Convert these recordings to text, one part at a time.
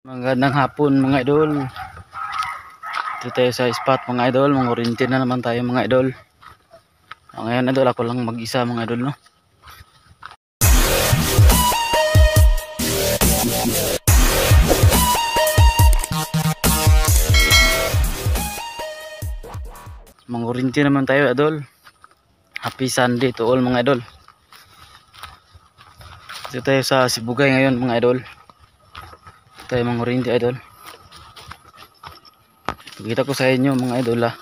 Magandang hapon mga idol. Dito tayo sa spot mga idol. Mangurinti na naman tayo mga idol. Ngayon idol ako lang mag-isa mga idol no. Mangurinti naman tayo idol. Happy Sunday to all mga idol. Dito tayo sa Sibugay ngayon mga idol. Dito tayo mangurinti idol. Pakita ko sa inyo mga idol ha.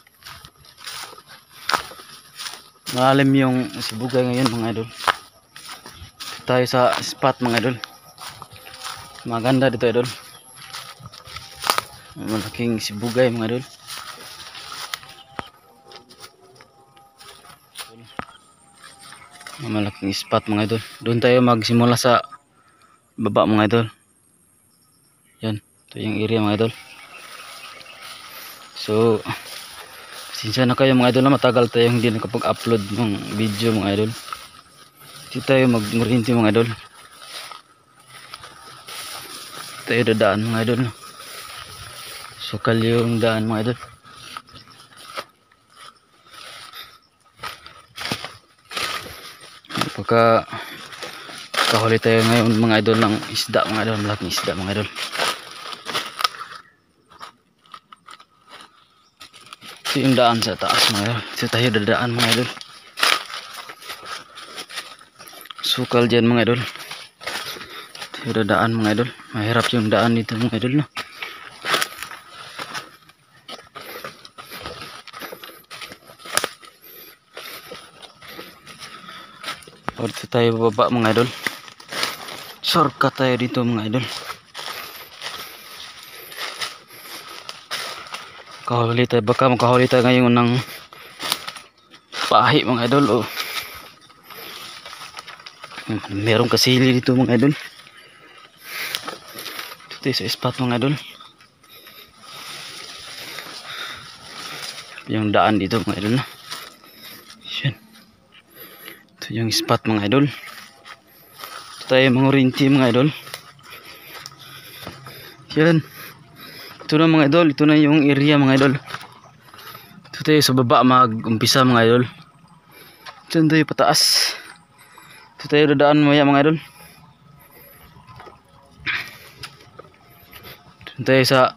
Malalim yung Sibugay ngayon mga idol. Dito tayo sa spot mga idol. Maganda dito idol. Malaking Sibugay mga idol. Malaking spot mga idol. Doon tayo magsimula sa baba mga idol. Yan, ito yung area mga idol. So sinsya na kayo mga idol na matagal tayo hindi nakapag-upload ng video mga idol. Dito tayo mag-ngurinti mga idol. Tayo dadaan mga idol. Sukal yung daan mga idol. Pagka kahuli tayo ngayon mga idol ng isda mga idol, malaking isda mga idol. Ito yung daan sa taas mga idol. Ito tayo dadaan mga idol. Sukal dyan mga idol. Tayo dadaan mga idol. Mahirap yung daan dito mga idol no. Dito tayo bababa mga idol. Shortcut tayo dito mga idol. Kahuli tayo, baka makahuli tayo ngayon ng pahi mga idol. Oh. Merong kasili dito mga idol. Dito tayo sa spot mga idol. Yung daan dito mga idol. Yan. Ito yung spot mga idol. Ito tayo mangurinti mga idol. Yan. Ito na mga idol. Ito na yung area mga idol. Ito tayo sa baba mag-umpisa mga idol. Ito tayo pataas. Ito tayo dadaan maya mga idol. Ito tayo sa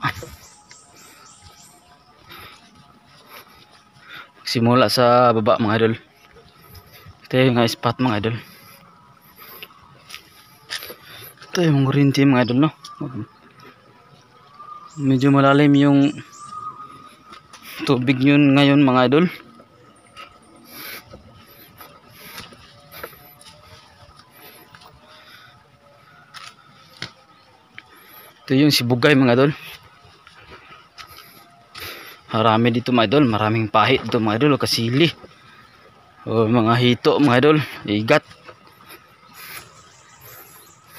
simula sa baba mga idol. Ito yung nga spot mga idol. Ito yung ngurinti mga idol no. Medyo malalim yung tubig yun ngayon mga idol. Ito yung Sibugay mga idol. Marami dito mga idol. Maraming pahit dito mga idol. Kasili. O mga hito mga idol. Igat.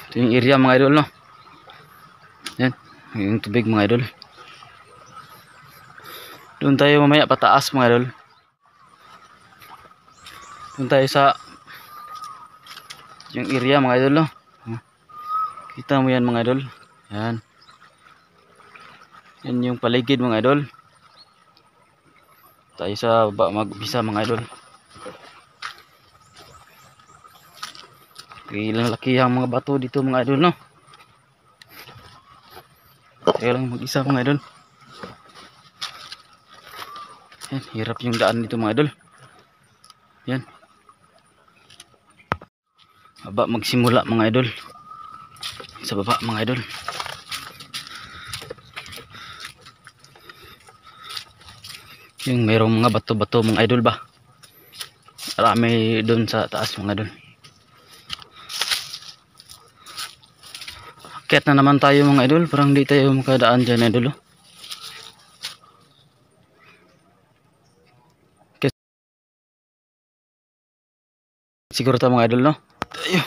Ito yung area mga idol no. Yan. Yung tubig mga idol. Doon tayo mamaya pataas mga idol. Doon tayo sa yung area mga idol no. Kita mo yan mga idol. Yan. Yan yung paligid mga idol. Tayo sa baba mag-umpisa mga idol. Ilang laki ang mga bato dito mga idol no. Kaya lang mag-isa mga idol. Yan, hirap yung daan dito mga idol. Yan. Baba magsimula mga idol. Sa baba mga idol. Yung mayroong mga bato-bato mga idol ba. Marami doon sa taas mga idol. Akyat na naman tayo mga idol. Parang di tayo makadaan dyan idol. Siguro tayo mga idol no. Tayo.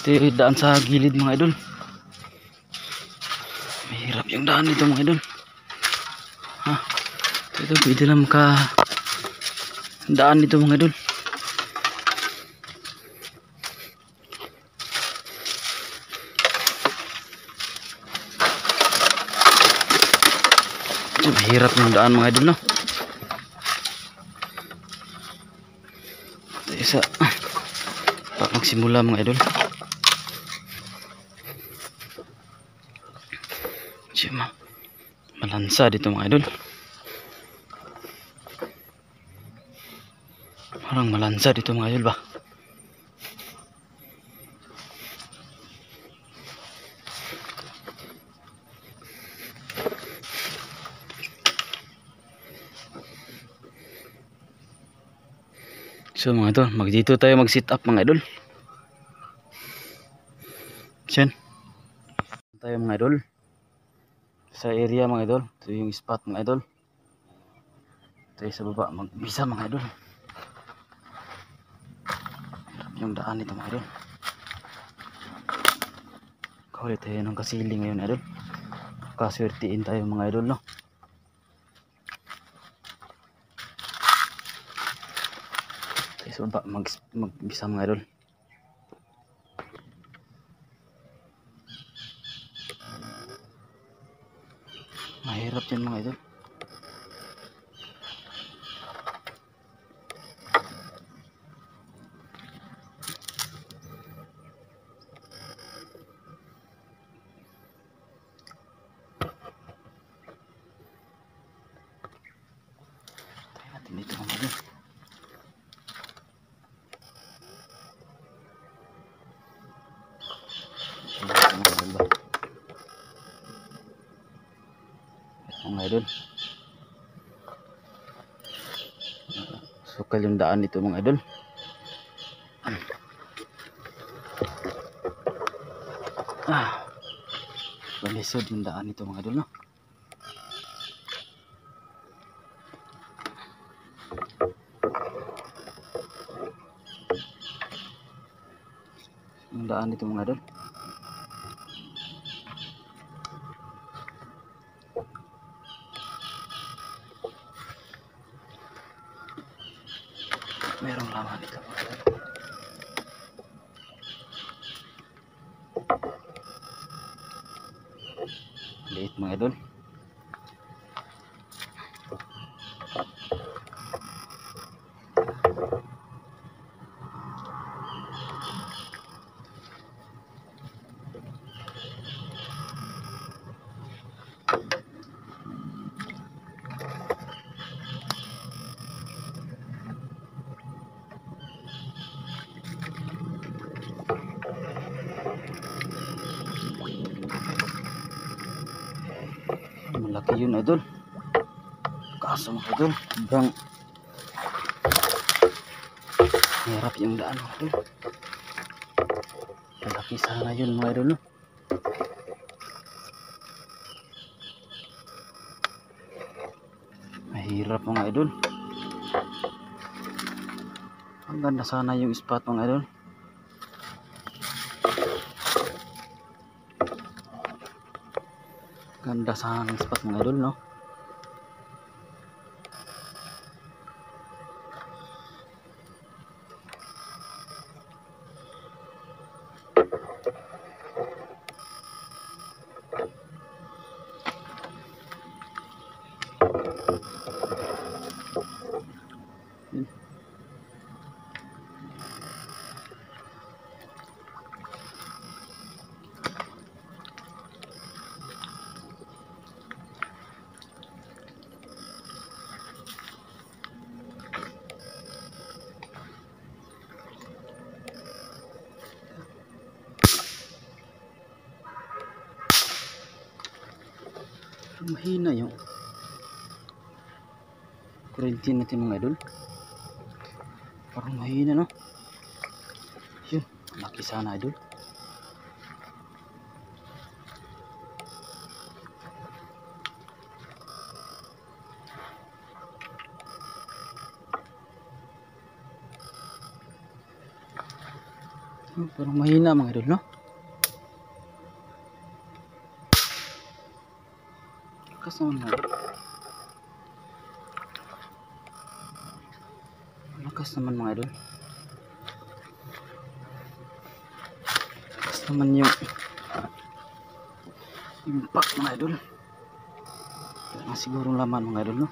Tayo daan sa gilid mga idol. Mahirap yung daan dito mga idol. Ha? Ito pwede lang maka daan dito mga idol. Mahirap yung daan mga idol, no? Isa pa magsimula mga idol. Malansa dito mga idol. Parang malansa dito mga idol ba? So mga idol, dito tayo mag sit up mga idol. Diyan tayo mga idol sa area mga idol. Ito yung spot mga idol. Tayo sa baba magbisa mga idol. Yung daan ito mga idol. Kaulit tayo ng kasili ngayon idol. Kaswertiin tayo mga idol, no? Tayo sa baba magbisa mga idol. Mahirap yan mga idol. Tayo natin dito mga idol. Mga idol, sukal yung daan nito mga idol. Balisod yung daan nito mga idol, no? Yung daan nito mga idol. Merong laman dito mga idol. Liit mga idol. Malaki yun idol. Kaso mga idol, hanggang hirap yung daan mga idol. Malaki sana yun mga idol, no? Mahirap mga idol. Ang ganda sana yung spot mga idol. Ganda sana ng spot mga idol, no? Mahina yung kurente natin mga idol. Parang mahina, no? Yun, laki sana idol. Parang mahina mga idol, no? Lakas naman mga idol. Lakas naman mga idol. Lakas naman yung impact mga idol. Wala na sigurong laman mga idol, no?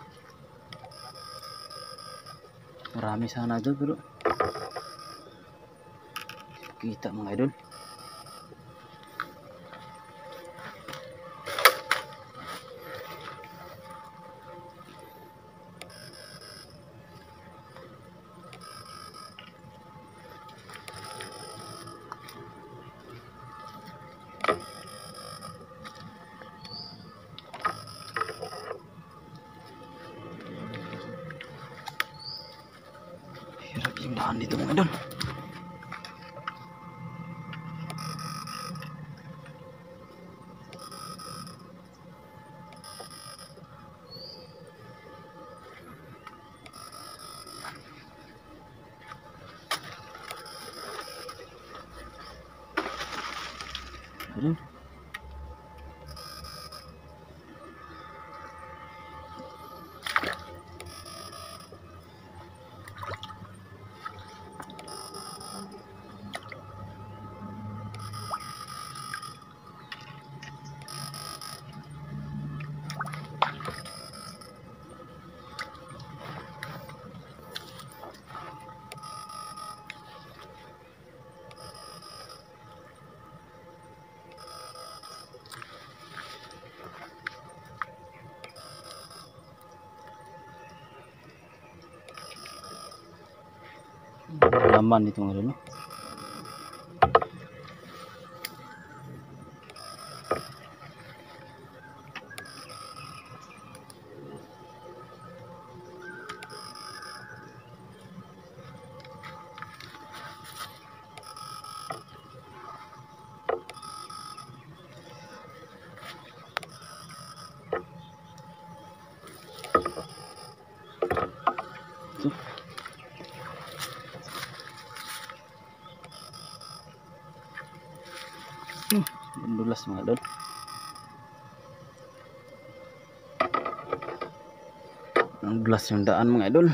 Marami sana idol pero kita mga idol. Hirap yung daan dito mga idol. Ayun. Laman dito mga idol, no? Dulas mga idol. Ang dulas yung daan mga idol.